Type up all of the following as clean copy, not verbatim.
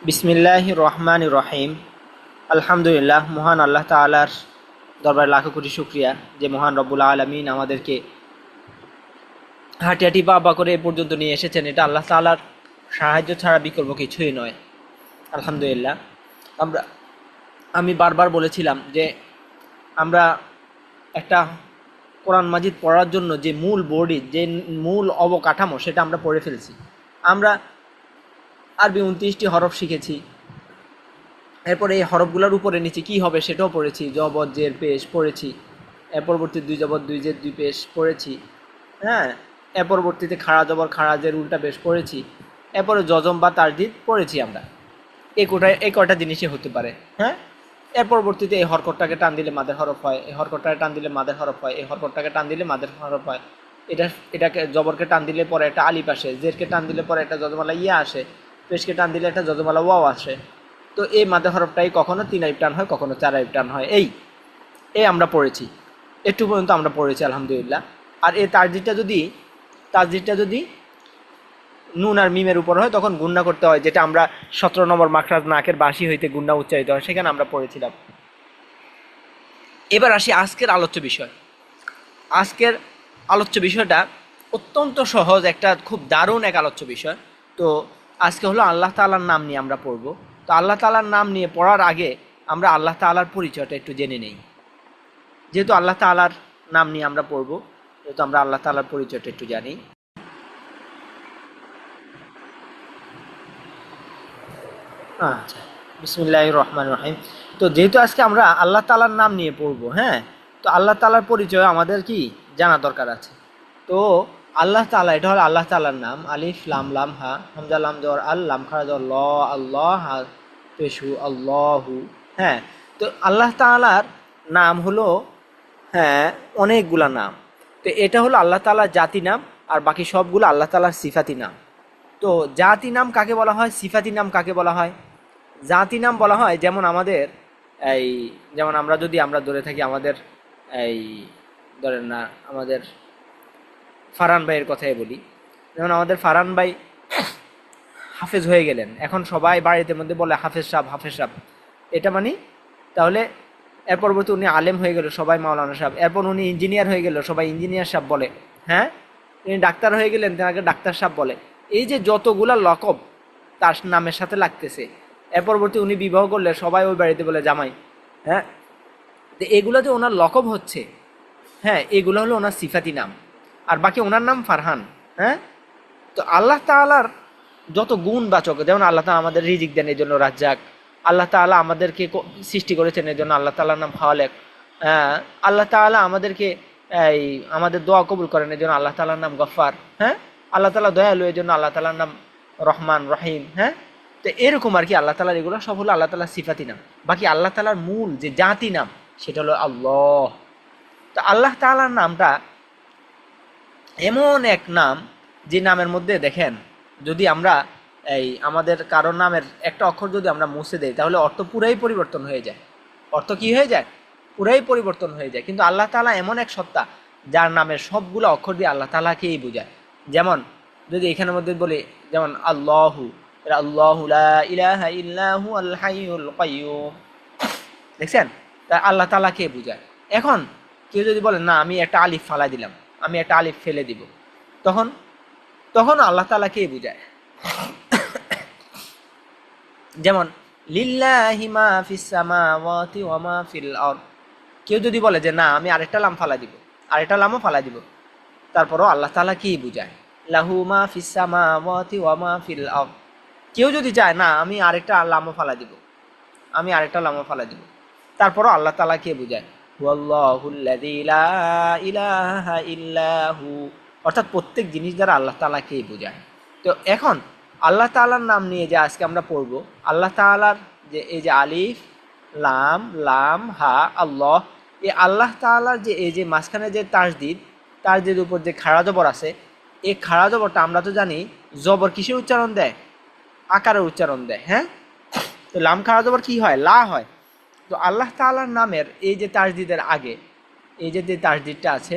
বিসমিল্লাহির রহমানির রহিম। আলহামদুলিল্লাহ, মহান আল্লাহ তাআলার দরবারে লাখো কোটি শুকরিয়া যে মহান রব্বুল আলামিন আমাদেরকে হাঁটি হাঁটি পা করে এ পর্যন্ত নিয়ে এসেছেন। এটা আল্লাহ তাআলার সাহায্য ছাড়া বিকল্প কিছুই নয়। আলহামদুলিল্লাহ। আমরা আমি বারবার বলেছিলাম যে আমরা একটা কোরআন মাজিদ পড়ার জন্য যে মূল বডি, যে মূল অবকাঠামো, সেটা আমরা পড়ে ফেলছি। আমরা আরবি 29টি হরফ শিখেছি। এরপরে এই হরফগুলোর উপরে নিচে কী হবে সেটাও পড়েছি। জবর জের পেশ পড়েছি, এর পরবর্তী দুই জবর দুই জের দুই পেশ পড়েছি। হ্যাঁ, এর পরবর্তীতে খাড়া জবর খাড়া জের উল্টা পেশ পড়েছি। এরপরে জজম বা তারদিদ পড়েছি আমরা। এই কয়টা জিনিসই হতে পারে। হ্যাঁ, এর পরবর্তীতে এই হরকতটাকে টান দিলে মাদের হরফ হয়, এই হরকতটাকে টান দিলে মাদের হরফ হয়, এই হরকতটাকে টান দিলে মাদের হরফ হয়। এটাকে জবরকে টান দিলে পরে একটা আলিফ আসে, জেরকে টান দিলে পরে একটা যজমালা ইয়া আসে, পেশকে টান দিলে একটা যজমালা ওয়াও আসে। তো এই মাদের হরফটাই কখনো 3 আলিফ টান হয়, কখনো 4 আলিফ টান হয়। এই আমরা পড়েছি, একটু পর্যন্ত আমরা পড়েছি আলহামদুলিল্লাহ। আর এই তাজদিদটা যদি নুন আর মিমের উপর হয় তখন গুণনা করতে হয়, যেটা আমরা 17 নম্বর মাখরাজ নাকের বাঁশি হইতে গুণনা উচ্চারিত হয়, সেখানে আমরা পড়েছিলাম। এবার আসি আজকের আলোচ্য বিষয়। আজকের আলোচ্য বিষয়টা অত্যন্ত সহজ, একটা খুব দারুণ এক আলোচ্য বিষয়। তো আজকে হলো আল্লাহ তাআলার নাম নিয়ে আমরা পড়ব। তো আল্লাহ তাআলার নাম নিয়ে পড়ার আগে আমরা আল্লাহ তাআলার পরিচয়টা একটু জেনে নেই। যেহেতু আল্লাহ তাআলার নাম নিয়ে আমরা পড়ব, যেহেতু আমরা আল্লাহ তাআলার পরিচয়টা একটু জানি। আচ্ছা, বিসমিল্লাহির রহমানির রহিম। তো যেহেতু আজকে আমরা আল্লাহ তাআলার নাম নিয়ে পড়ব, হ্যাঁ, তো আল্লাহ তাআলার পরিচয় আমাদের কি জানা দরকার আছে। তো আল্লাহ তাআলা, এটা হলো আল্লাহ তাআলার নাম। আলিফ লাম লাম হা, হামজা লাম জবর আল, লাম খারা জবর ল, আল্লাহ, হা পেশু আল্লাহু। হ্যাঁ, তো আল্লাহ তাআলার নাম হলো, হ্যাঁ, অনেকগুলা নাম। তো এটা হলো আল্লাহ তাআলার জাতি নাম, আর বাকি সবগুলো আল্লাহ তাআলার সিফাতি নাম। তো জাতি নাম কাকে বলা হয়, সিফাতি নাম কাকে বলা হয়? জাতি নাম বলা হয় যেমন আমাদের এই, যেমন আমরা ধরে থাকি আমাদের এই, ধরেন না, আমাদের ফারহান ভাইয়ের কথাই বলি। যেমন আমাদের ফারহান ভাই হাফেজ হয়ে গেলেন, এখন সবাই বাড়িতে মধ্যে বলে হাফেজ সাহেব হাফেজ সাহেব। এটা মানে, তাহলে এর পরবর্তী উনি আলেম হয়ে গেল, সবাই মাওলানা সাহেব। এরপর উনি ইঞ্জিনিয়ার হয়ে গেল, সবাই ইঞ্জিনিয়ার সাহেব বলে। হ্যাঁ, তিনি ডাক্তার হয়ে গেলেন, তাকে ডাক্তার সাহেব বলে। এই যে যতগুলা লকব তার নামের সাথে লাগতেছে, এর পরবর্তী উনি বিবাহ করলে সবাই ওই বাড়িতে বলে জামাই। হ্যাঁ, তো এগুলো যে ওনার লকব হচ্ছে, হ্যাঁ, এগুলো হলো ওনার সিফাতি নাম। আর বাকি ওনার নাম ফারহান। হ্যাঁ, তো আল্লাহ তাআলার যত গুণবাচক, যেমন আল্লাহ তাআলা আমাদের রিজিক দেন, এই জন্য রাজ্জাক। আল্লাহ তাআলা আমাদেরকে সৃষ্টি করেছেন, এই জন্য আল্লাহ তাআলার নাম খালেক। আল্লাহ তাআলা আমাদেরকে এই আমাদের দোয়া কবুল করেন, এই জন্য আল্লাহ তাআলার নাম গফফার। হ্যাঁ, আল্লাহ তাআলা দয়ালু, এই জন্য আল্লাহ তাআলার নাম রহমান রহিম। হ্যাঁ, তো এরকম আর কি আল্লাহ তাআলার এগুলো সব হলো আল্লাহ তাআলার সিফাতি নাম। বাকি আল্লাহ তাআলার মূল যে জাতি নাম সেটা হলো আল্লাহ। তো আল্লাহ তাআলার নামটা এমন এক নাম, যে নামের মধ্যে দেখেন, যদি আমরা এই আমাদের কারোর নামের একটা অক্ষর যদি আমরা মুছে দেই, তাহলে অর্থ পুরাই পরিবর্তন হয়ে যায়। অর্থ কি হয়ে যায়? পুরাই পরিবর্তন হয়ে যায়। কিন্তু আল্লাহ তাআলা এমন এক সত্তা, যার নামের সবগুলো অক্ষর দিয়ে আল্লাহ তাআলাকেই বোঝায়। যেমন যদি এখানের মধ্যে বলি, যেমন আল্লাহু, আল্লাহু লা ইলাহা ইল্লাহু আল হাইয়ুল কাইয়্যুম, দেখছেন? তা আল্লাহ তাআলাকে বোঝায়। এখন কেউ যদি বলে না, আমি একটা আলিফ ফালাই দিলাম, আমি একটা আলিফ ফেলে দিব, তখন তখন আল্লাহ তাআলাকেই বোঝায়। যেমন লিল্লাহি মা ফিস সামাওয়াতি ওয়া মা ফিল আরদ। কেউ যদি বলে যে না, আমি আরেকটা লাম ফালাই দিব, আরেকটা লামও ফালাই দিব, তারপরও আল্লাহ তাআলাকেই বোঝায়। লাহু মা ফিস সামাওয়াতি ওয়া মা ফিল আরদ। কেউ যদি চায় না, আমি আরেকটা লামও ফালাই দিব, আমি আরেকটা লামও ফালাই দিব, তারপরও আল্লাহ তাআলাকে বোঝায়। হুয়াল্লাহুল্লাযী লা ইলাহা ইল্লাহু। অর্থাৎ প্রত্যেক জিনিস দ্বারা আল্লাহ তাআলাকেই বোঝায়। তো এখন আল্লাহ তাআলার নাম নিয়ে যে আজকে আমরা পড়ব, আল্লাহ তাআলার যে এই যে আলিফ লাম লাম হা আল্লাহ, এই আল্লাহ তাআলার যে এই যে মাঝখানে যে তাসদিদের উপর যে খাড়া জবর আছে, এই খাড়া জবরটা আমরা তো জানি জবর কিসের উচ্চারণ দেয়? আকারের উচ্চারণ দেয়। হ্যাঁ, তো লাম খাড়া জবর কি হয়? লা হয়। তো আল্লাহ তাআলার নামের এই যে তাসদিদের আগে, এই যে তাসদিদটা আছে,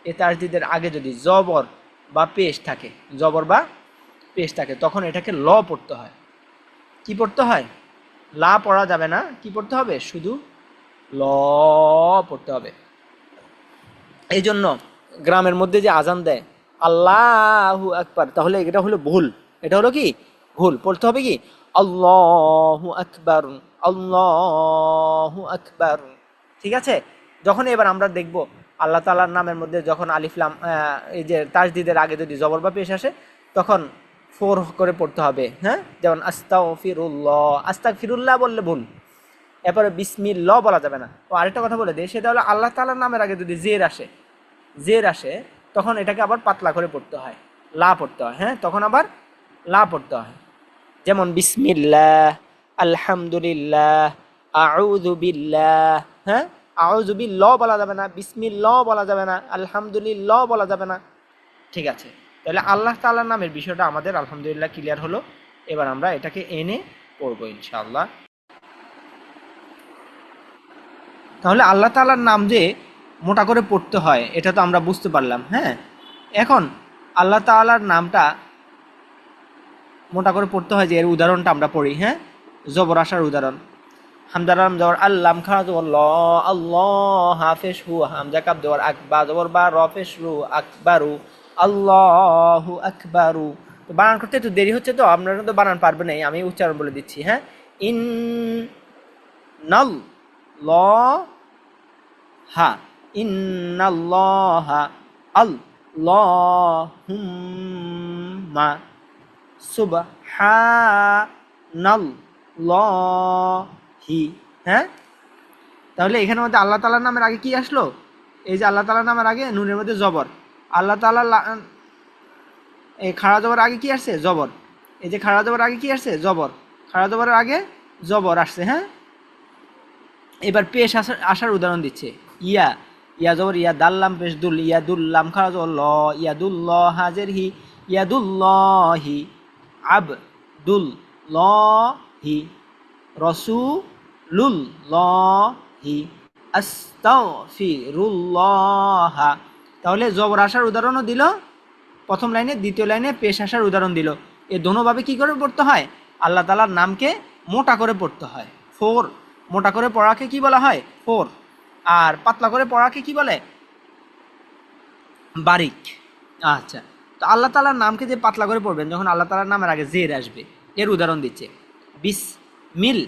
এই তাসদিদের আগে যদি জবর বা পেশ থাকে, জবর বা পেশ থাকে, তখন এটাকে ল পড়তে হয়। কি পড়তে হয়? লা পড়া যাবে না, কি পড়তে হবে? শুধু ল পড়তে হবে। এই জন্য গ্রামের মধ্যে যে আজান দেয় আল্লাহু আকবার, তাহলে এটা হলো ভুল। এটা হলো কি? ভুল। পড়তে হবে কি? আল্লাহু আকবার, আল্লাহু আকবার। ঠিক আছে? যখন এবার আমরা দেখব আল্লাহ তাআলার নামের মধ্যে যখন আলিফ লাম এই যে তাসদিদের আগে যদি জবর বা পেশ আসে, তখন ফোর করে পড়তে হবে। হ্যাঁ, যেমন আস্তাগফিরুল্লাহ, আস্তাগফিরুল্লাহ বললে ভুল। এরপরে বিসমিল্লাহ বলা যাবে না। ও আরেকটা কথা বলে দিই, সেটা হলো আল্লাহ তাআলার নামের আগে যদি জের আসে, তখন এটাকে আবার পাতলা করে পড়তে হয়, লা পড়তে হয়। হ্যাঁ, তখন আবার লা পড়তে হয়। যেমন বিসমিল্লাহ, আলহামদুলিল্লাহ, আউযু বিল্লাহ। হ্যাঁ, আউযু বিল্লাহ বলা যাবে না, বিসমিল্লাহ বলা যাবে না, আলহামদুলিল্লাহ বলা যাবে না। ঠিক আছে? তাহলে আল্লাহ তাআলার নামের বিষয়টা আমাদের আলহামদুলিল্লাহ ক্লিয়ার হলো। এবার আমরা এটাকে এনে পড়বো ইনশাআল্লাহ। তাহলে আল্লাহ তাআলার নাম যে মোটা করে পড়তে হয় এটা তো আমরা বুঝতে পারলাম। হ্যাঁ, এখন আল্লাহ তাআলার নামটা মোটা করে পড়তে হয় যে এর উদাহরণটা আমরা পড়ি। হ্যাঁ, জবর আসার উদাহরণ। হামদারাম জবর আল্লাম খারা জবর ল, আল্লাহ হাফেশ হু, হামজা কাব জবর আকবা জবর বা রফেশ রু, আকবারু, আল্লাহু আকবারু। তো বানান করতে একটু দেরি হচ্ছে, তো আপনারা তো বানান পারবেন না, আমি উচ্চারণ বলে দিচ্ছি। হ্যাঁ, ইন নাল ল হা, ইন্নাল্লাহা, আল্লাহুম্মা, সুবহানাল্লাহি। হ্যাঁ, তাহলে এখানের মধ্যে আল্লাহ তাআলার নামের আগে কি আসলো? এই যে আল্লাহ তাআলার নামের আগে নুনের মধ্যে জবর। আল্লাহ তাআলা এই খাড়া জবর আগে কি আসছে? জবর। এই যে খাড়া জবর আগে কি আসছে? জবর। খাড়া জবরের আগে জবর আসছে। হ্যাঁ, এবার পেশ আসার উদাহরণ দিচ্ছে। ইয়া, ইয়া জবর ইয়া, দাল্লাম পেশ দুল, ইয়া দুল্লাম খারা জবর ল, ইয়া দুল্লাহ হাজের হি, ইয়া দুল্লাহি, আব দুল ল হি, রসুলুল ল হি, আস্তাগফিরুল্লাহ। তাহলে জবর আসার উদাহরণও দিল প্রথম লাইনে, দ্বিতীয় লাইনে পেশ আসার উদাহরণ দিল। এ দোনোভাবে কি করে পড়তে হয়? আল্লাহ তাআলার নামকে মোটা করে পড়তে হয়। ফোর। মোটা করে পড়াকে কি বলা হয়? ফোর। আর পাতলা করে পড়াকে কি বলে? বারিক। আচ্ছা, তো আল্লাহ তাআলার নামকে যে পাতলা করে পড়বেন, যখন আল্লাহ তাআলার নামের আগে জের আসবে, এর উদাহরণ দিচ্ছে। বিসমিল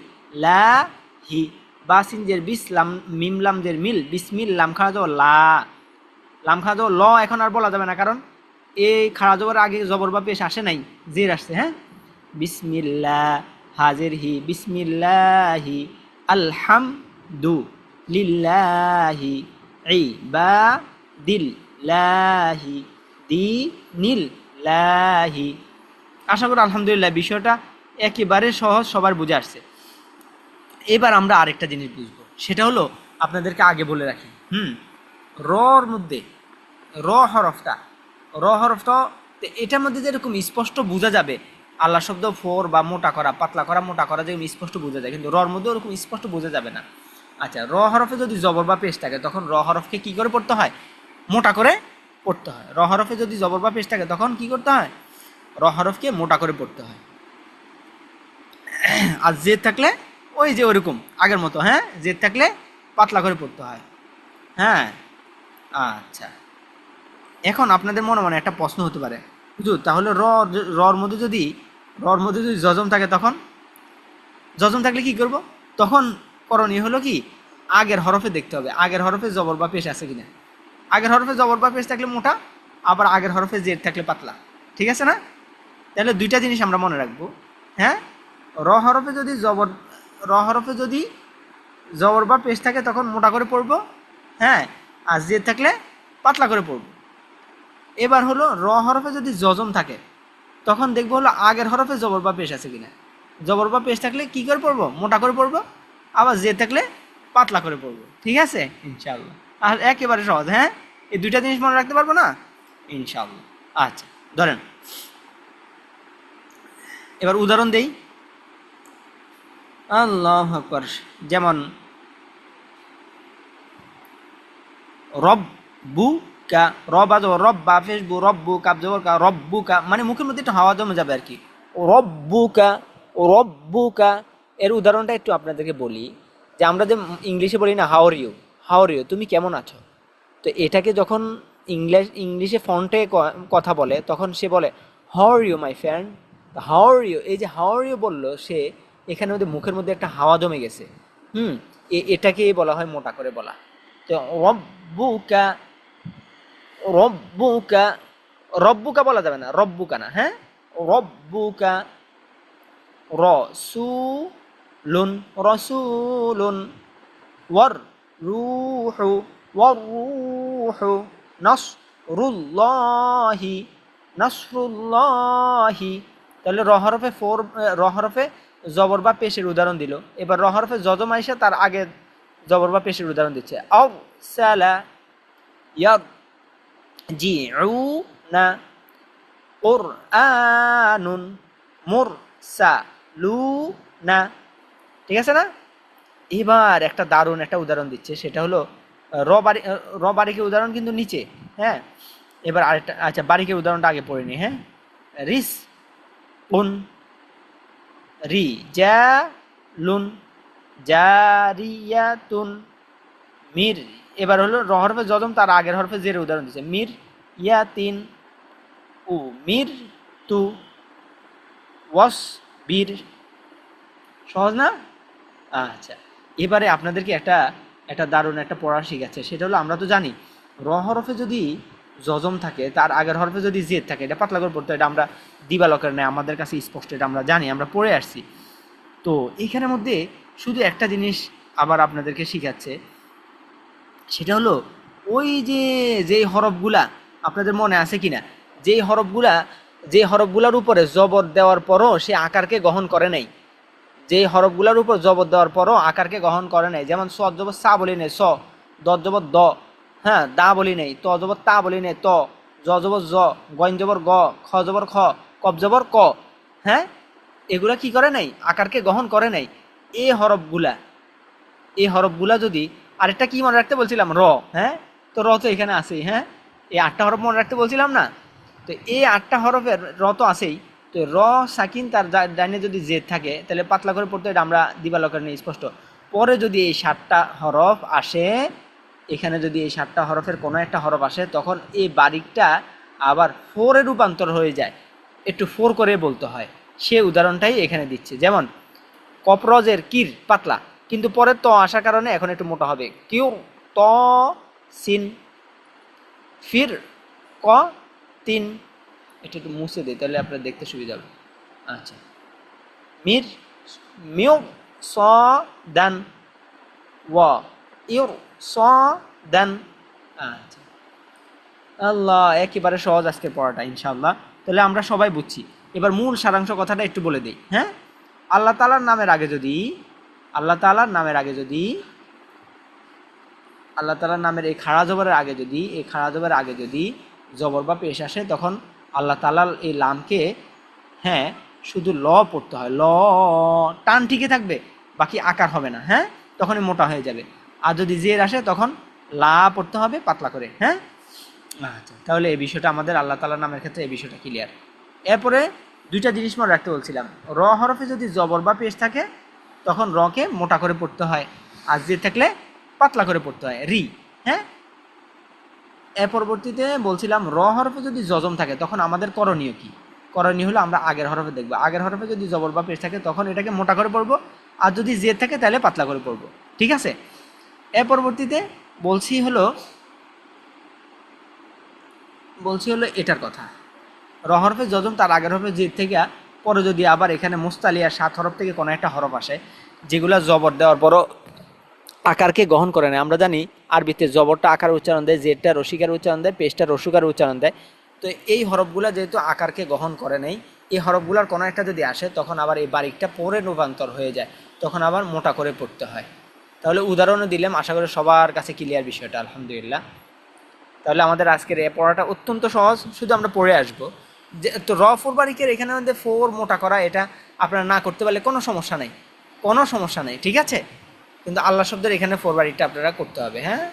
লাহি, বাসিন জের বিস, লাম মিম লাম জের মিল, বিসমিল লাম খাড়া যাও লা, লাম খাড়া যাও ল, এখন আর বলা যাবে না, কারণ এই খাড়া জবর আগে জবর বা পেশ আসে নাই, জের আসছে। হ্যাঁ, বিসমিল্লাহ হাজের হি, বিসমিল্লাহি, আলহামদু লিল্লাহি, ইবাদিল্লাহি, দিনিল্লাহি। আশা করি আলহামদুলিল্লাহ বিষয়টা একেবারে সহজ, সবার বুঝে আসছে। এবার আমরা আরেকটা জিনিস বুঝবো, সেটা হলো আপনাদেরকে আগে বলে রাখি। রর মধ্যে র হরফটা এটার মধ্যে যেরকম স্পষ্ট বোঝা যাবে, আল্লাহ শব্দ ফোর বা মোটা করা, পাতলা করা, মোটা করা যেরকম স্পষ্ট বোঝা যায়, কিন্তু রর মধ্যে ওরকম স্পষ্ট বোঝা যাবে না। আচ্ছা, র হরফে যদি জবর বা পেশ থাকে, তখন র হরফকে কি করে পড়তে হয়? মোটা করে পড়তে হয়। র হরফে যদি জবর বা পেশ থাকে, তখন কি করতে হয়? র হরফকে মোটা করে পড়তে হয়। আর জেদ থাকলে ওই যে ওরকম আগের মতো। হ্যাঁ, জেদ থাকলে পাতলা করে পড়তে হয়। হ্যাঁ, আচ্ছা, এখন আপনাদের মনে মনে একটা প্রশ্ন হতে পারে, হুজুর তাহলে রর মধ্যে যদি জজম থাকে, তখন জজম থাকলে কি করব? তখন করণীয় হলো কি, আগের হরফে দেখতে হবে, আগের হরফে জবর বা পেশ আছে কিনা। আগের হরফে জবর বা পেশ থাকলে মোটা, আবার আগের হরফে জেড থাকলে পাতলা। ঠিক আছে না? তাহলে দুইটা জিনিস আমরা মনে রাখবো। হ্যাঁ, র হরফে যদি জবর বা পেশ থাকে, তখন মোটা করে পড়বো। হ্যাঁ, আর জেড থাকলে পাতলা করে পড়বো। এবার হলো র হরফে যদি জজম থাকে, তখন দেখবো হলো আগের হরফে জবর বা পেশ আছে কিনা। জবর বা পেশ থাকলে কি করে পড়বো? মোটা করে পড়বো। আবার জেদ থাকলে পাতলা করে পড়বো। ঠিক আছে ইনশাআল্লাহ? আর একেবারে সহজ। হ্যাঁ, এই দুইটা জিনিস মনে রাখতে পারবো না ইনশাআল্লাহ। আচ্ছা, ধরেন এবার উদাহরণ দেই। আল্লাহু আকবার। যেমন রব্বুকা, রব আজ রব্বা পেশ বু, রব্বু কাব জবর কা, রব্বুকা, মানে মুখের মধ্যে একটু হাওয়া জমে যাবে আর কি। রব্বুকা, রব্বুকা এর উদাহরণটা একটু আপনাদেরকে বলি, যে আমরা যে ইংলিশে বলি না হাউ আর ইউ তুমি কেমন আছো, তো এটাকে যখন ইংলিশে ফন্টে কথা বলে তখন সে বলে how are you my friend. How are you, এই যে হাউ আর ইউ বললো সে, এখানে ওদের মুখের মধ্যে একটা হাওয়া জমে গেছে। হুম, এটাকেই বলা হয় মোটা করে বলা। তো রব্বুকা, রব্বুকা, রব্বুকা বলা যাবে না, রব্বুকা না, হ্যাঁ, রব্বুকা। রসুলুন, রসুলুন। ওয়ার রুহু, ওয়ার রুহু। নাসরুল্লাহি, নাসরুল্লাহি। তাহলে র হরফে জবর বা পেশের উদাহরণ দিল। এবার র হরফে যজম আইসা তার আগে জবর বা পেশের উদাহরণ দিচ্ছে। আও সালা ইয়ার জিউনা কুরআনুন মুরসালুনা। ঠিক আছে না? এবার একটা দারুণ একটা উদাহরণ দিচ্ছে, সেটা হলো র বারিকের উদাহরণ কিন্তু নিচে, হ্যাঁ। এবার আরেকটা, আচ্ছা বারিকের উদাহরণটা আগে পড়ে নি, হ্যাঁ। রিস উন, রি জা লুন, জারিয়াতুন, মির। এবার হলো র হরফে যজম তার আগের হরফে জের উদাহরণ দিচ্ছে। মির ইয়াতিন, উ মির তু, ওয়াস বীর। সহজ না? আচ্ছা, এবারে আপনাদেরকে একটা একটা দারুণ একটা পড়া শিখাচ্ছে, সেটা হলো আমরা তো জানি র হরফে যদি যজম থাকে তার আগের হরফে যদি জেদ থাকে, এটা পাতলা করে পড়তে হয়, এটা আমরা দিবালকের নেই, আমাদের কাছে স্পষ্ট, এটা আমরা জানি, আমরা পড়ে আসছি। তো এইখানের মধ্যে শুধু একটা জিনিস আবার আপনাদেরকে শিখাচ্ছে, সেটা হলো ওই যে যেই হরফগুলা আপনাদের মনে আছে কিনা, যে হরফগুলার উপরে জবর দেওয়ার পরও সে আকারকে গ্রহণ করে নাই, যে হরফগুলোর উপর জবর দেওয়ার পরও আকারকে গ্রহণ করে নাই, যেমন স জবর সা বলি নেই স, দ জবর দ, হ্যাঁ, দা বলি নেই, ত জবর তা বলি নেই ত, জ জবর জ, গইন জবর গ, খ জবর খ, কব জবর ক, হ্যাঁ, এগুলা কি করে নাই, আকারকে গ্রহণ করে নাই। এই হরফগুলা যদি, আরেকটা কি মনে রাখতে বলছিলাম, র, হ্যাঁ, তো র তো এখানে আছেই, হ্যাঁ, এই 8টা হরফ মনে রাখতে বলছিলাম না, তো এই 8টা হরফের র তো আছেই। তো র সাকিন তার ডাইনে যদি জেদ থাকে তাহলে পাতলা করে পড়তে, এটা আমরা দিবালকের নেই স্পষ্ট। পরে যদি এই 7টা হরফ আসে, এখানে যদি এই 7টা হরফের কোনো একটা হরফ আসে, তখন এই বারিকটা আবার ফোরে রূপান্তর হয়ে যায়, একটু ফোর করে বলতে হয়। সে উদাহরণটাই এখানে দিচ্ছে, যেমন কপরজের কির পাতলা, কিন্তু পরে ত আসার কারণে এখন একটু মোটা হবে, কিউ ত সিন, ফির ক তিন। এটা একটু মুছে দিই তাহলে আপনার দেখতে সুবিধা হবে। আচ্ছা, মির মিউ স দান, ওয়া ইউর স দান। আচ্ছা, আল্লাহ, একেবারে সহজ আজকের পড়াটা ইনশাআল্লাহ। তাহলে আমরা সবাই বুঝছি। এবার মূল সারাংশ কথাটা একটু বলে দিই, হ্যাঁ। আল্লাহ তাআলার নামের আগে যদি, আল্লাহ তাআলার নামের আগে যদি, আল্লাহ তাআলার নামের এই খাড়া জবরের আগে যদি, এই খাড়া জবরের আগে যদি জবর বা পেশ আসে, তখন আল্লাহ তাআলার এই লামকে, হ্যাঁ, শুধু ল পড়তে হয়, ল, টান ঠিকই থাকবে, বাকি আকার হবে না, হ্যাঁ, তখনই মোটা হয়ে যাবে। আর যদি জের আসে তখন লা পড়তে হবে পাতলা করে, হ্যাঁ। আচ্ছা, তাহলে এই বিষয়টা আমাদের আল্লাহ তাআলার নামের ক্ষেত্রে এই বিষয়টা ক্লিয়ার। এরপরে দুইটা জিনিস মনে রাখতে বলছিলাম, র হরফে যদি জবর বা পেশ থাকে তখন রকে মোটা করে পড়তে হয়, আর জের থাকলে পাতলা করে পড়তে হয়, রি, হ্যাঁ। এর পরবর্তীতে বলছিলাম র হরফে যদি যজম থাকে তখন আমাদের করণীয় কি? করণীয় হলো আমরা আগের হরফে দেখবো, আগের হরফে যদি জবর বা পেশ থাকে তখন এটাকে মোটা করে পড়বো, আর যদি জেদ থাকে তাহলে পাতলা করে পড়বো, ঠিক আছে। এর পরবর্তীতে বলছি হলো এটার কথা, র হরফে যজম তার আগের হরফে জেদ থেকে পরে যদি আবার এখানে মুস্তালিয়া 7 হরফ থেকে কোনো একটা হরফ আসে যেগুলা জবর দেওয়ার পরও আকারকে গ্রহণ করে না। আমরা জানি আরবিতে জবরটা আকার উচ্চারণ দেয়, জেডটা রসিকার উচ্চারণ দেয়, পেশটা রসুকার উচ্চারণ দেয়। তো এই হরফগুলা যেহেতু আকারকে গ্রহণ করে নেই, এই হরফগুলার কোনো একটা যদি আসে তখন আবার এই বারিকটা পরে রূপান্তর হয়ে যায়, তখন আবার মোটা করে পড়তে হয়। তাহলে উদাহরণও দিলাম, আশা করি সবার কাছে ক্লিয়ার বিষয়টা, আলহামদুলিল্লাহ। তাহলে আমাদের আজকের এই পড়াটা অত্যন্ত সহজ, শুধু আমরা পড়ে আসবো। যে তো র ফোর বারিকের এখানে আমাদের ফোর মোটা করা, এটা আপনারা না করতে পারলে কোনো সমস্যা নেই, কোনো সমস্যা নেই, ঠিক আছে। কিন্তু আল্লাহ শব্দের এখানে ফোর বারিকটা আপনারা করতে হবে, হ্যাঁ।